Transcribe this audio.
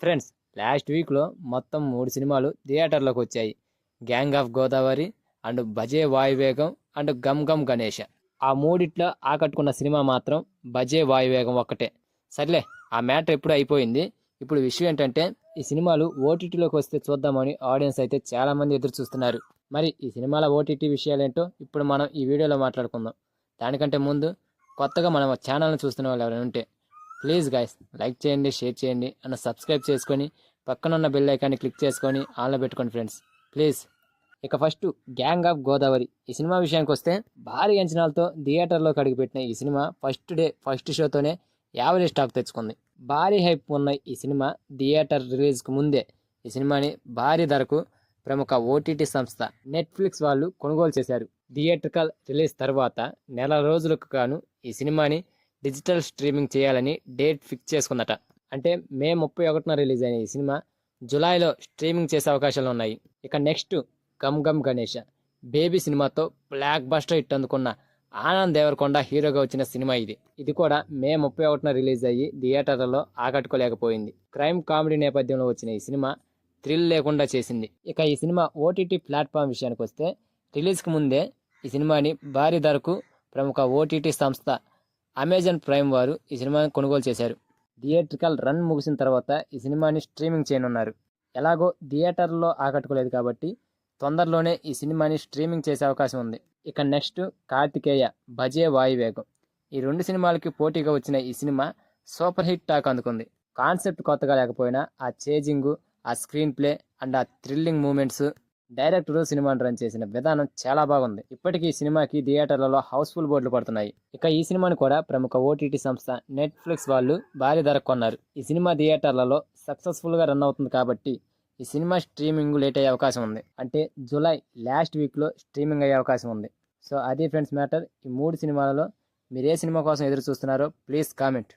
Friends, last వీక్లో మొత్తం 3 సినిమాలు థియేటర్లోకి వచ్చాయి. Gang of Godavari and బజే వాయువేగం and gum Gam Ganesha. ఆ మూడిట్లో ఆకట్టుకున్న సినిమా మాత్రం బజే వాయువేగం ఒక్కటే. సర్లే, ఆ మ్యాటర్ ఎప్పుడు అయిపోయింది. ఇప్పుడు విషయం ఏంటంటే, ఈ సినిమాలు ఓటీటీలోకి వస్తే చూద్దామని ఆడియన్స్ అయితే చాలామంది ఎదురు చూస్తున్నారు. మరి ఈ సినిమాల ఓటీటీ విషయాలేంటో ఇప్పుడు మనం ఈ వీడియోలో మాట్లాడుకుందాం. దానికంటే ముందు కొత్తగా మన ఛానల్ని చూస్తున్న వాళ్ళు ఎవరైనా ఉంటే ప్లీజ్ గైస్ లైక్ చేయండి, షేర్ చేయండి అండ్ సబ్స్క్రైబ్ చేసుకొని పక్కనున్న బెల్ ఐకాన్ని క్లిక్ చేసుకొని ఆన్లో పెట్టుకోండి ఫ్రెండ్స్, ప్లీజ్. ఇక ఫస్ట్ గ్యాంగ్ ఆఫ్ గోదావరి ఈ సినిమా విషయానికి వస్తే, భారీ అంచనాలతో థియేటర్లోకి అడుగుపెట్టిన ఈ సినిమా ఫస్ట్ షోతోనే యావరేజ్ స్టాక్ తెచ్చుకుంది. భారీ హైప్ ఉన్న ఈ సినిమా థియేటర్ రిలీజ్కు ముందే ఈ సినిమాని భారీ ధరకు ప్రముఖ ఓటీటీ సంస్థ నెట్ఫ్లిక్స్ వాళ్ళు కొనుగోలు చేశారు. థియేట్రికల్ రిలీజ్ తర్వాత నెల రోజులకు గాను ఈ సినిమాని డిజిటల్ స్ట్రీమింగ్ చేయాలని డేట్ ఫిక్స్ చేసుకుందట. అంటే మే 31న రిలీజ్ అయిన ఈ సినిమా జూలైలో స్ట్రీమింగ్ చేసే అవకాశాలు ఉన్నాయి. ఇక నెక్స్ట్ గమ్ గమ్ గణేష బేబీ సినిమాతో బ్లాక్ బస్టర్ హిట్ అందుకున్న ఆనంద్ దేవరకొండ హీరోగా వచ్చిన సినిమా ఇది కూడా మే 31న రిలీజ్ అయ్యి థియేటర్లలో ఆకట్టుకోలేకపోయింది. క్రైమ్ కామెడీ నేపథ్యంలో వచ్చిన ఈ సినిమా థ్రిల్ లేకుండా చేసింది. ఇక ఈ సినిమా ఓటీటీ ప్లాట్ఫామ్ విషయానికి వస్తే, రిలీజ్కి ముందే ఈ సినిమాని భారీ ధరకు ప్రముఖ ఓటీటీ సంస్థ అమెజాన్ ప్రైమ్ వారు ఈ సినిమాని కొనుగోలు చేశారు. థియేట్రికల్ రన్ ముగిసిన తర్వాత ఈ సినిమాని స్ట్రీమింగ్ చేయనున్నారు. ఎలాగో థియేటర్లో ఆకట్టుకోలేదు కాబట్టి తొందరలోనే ఈ సినిమాని స్ట్రీమింగ్ చేసే అవకాశం ఉంది. ఇక నెక్స్ట్ కార్తికేయ బజే వాయువేగం. ఈ 2 సినిమాలకి పోటీగా వచ్చిన ఈ సినిమా సూపర్ హిట్ టాక్ అందుకుంది. కాన్సెప్ట్ కొత్తగా లేకపోయినా ఆ చేజింగ్, ఆ స్క్రీన్ ప్లే అండ్ ఆ థ్రిల్లింగ్ మూమెంట్స్, డైరెక్టర్ సినిమాని రన్ చేసిన విధానం చాలా బాగుంది. ఇప్పటికీ ఈ సినిమాకి థియేటర్లలో హౌస్ఫుల్ బోర్డులు పడుతున్నాయి. ఇక ఈ సినిమాని కూడా ప్రముఖ ఓటీటీ సంస్థ నెట్ఫ్లిక్స్ వాళ్ళు భారీ ధరకు కొన్నారు. ఈ సినిమా థియేటర్లలో సక్సెస్ఫుల్గా రన్ అవుతుంది కాబట్టి ఈ సినిమా స్ట్రీమింగ్ లేట్ అయ్యే అవకాశం ఉంది. అంటే జూలై లాస్ట్ వీక్లో స్ట్రీమింగ్ అయ్యే అవకాశం ఉంది. సో అది ఫ్రెండ్స్ మ్యాటర్. ఈ 3 సినిమాలలో మీరు ఏ సినిమా కోసం ఎదురు చూస్తున్నారో ప్లీజ్ కామెంట్.